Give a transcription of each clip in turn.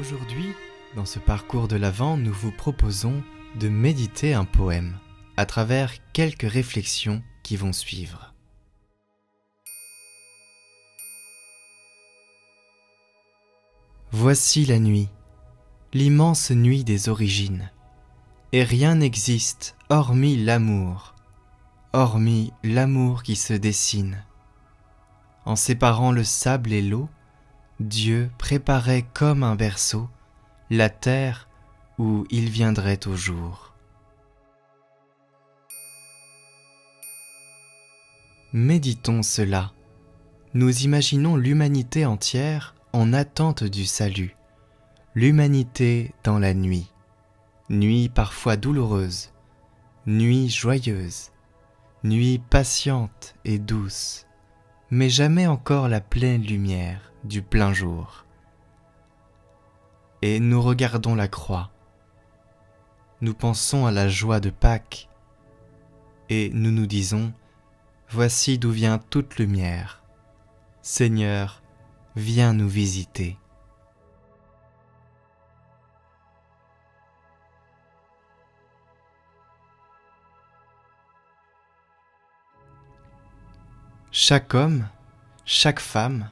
Aujourd'hui, dans ce parcours de l'Avent, nous vous proposons de méditer un poème à travers quelques réflexions qui vont suivre. Voici la nuit, l'immense nuit des origines, et rien n'existe hormis l'amour qui se dessine. En séparant le sable et l'eau, Dieu préparait comme un berceau la terre où il viendrait au jour. Méditons cela. Nous imaginons l'humanité entière en attente du salut. L'humanité dans la nuit. Nuit parfois douloureuse, nuit joyeuse, nuit patiente et douce, mais jamais encore la pleine lumière du plein jour. Et nous regardons la croix. Nous pensons à la joie de Pâques et nous nous disons « Voici d'où vient toute lumière. Seigneur, viens nous visiter. » Chaque homme, chaque femme,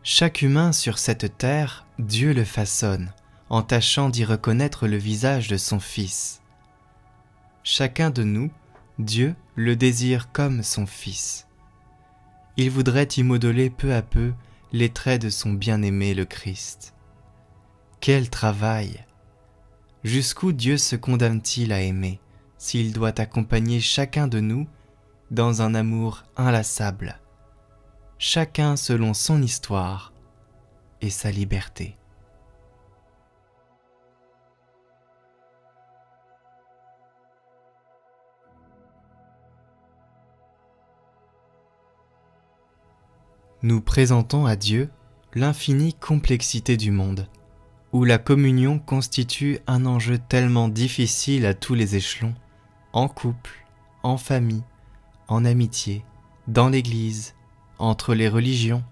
chaque humain sur cette terre, Dieu le façonne, en tâchant d'y reconnaître le visage de son Fils. Chacun de nous, Dieu le désire comme son Fils. Il voudrait y modeler peu à peu les traits de son bien-aimé le Christ. Quel travail! Jusqu'où Dieu se condamne-t-il à aimer, s'il doit accompagner chacun de nous dans un amour inlassable, chacun selon son histoire et sa liberté. Nous présentons à Dieu l'infinie complexité du monde, où la communion constitue un enjeu tellement difficile à tous les échelons, en couple, en famille, en amitié, dans l'Église, entre les religions,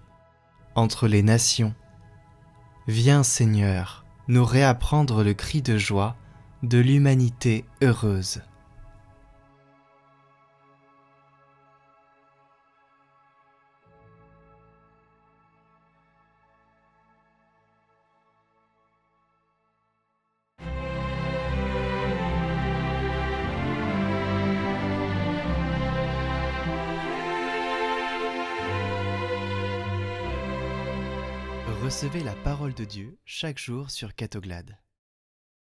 entre les nations. Viens Seigneur, nous réapprendre le cri de joie de l'humanité heureuse. Recevez la parole de Dieu chaque jour sur Catoglade.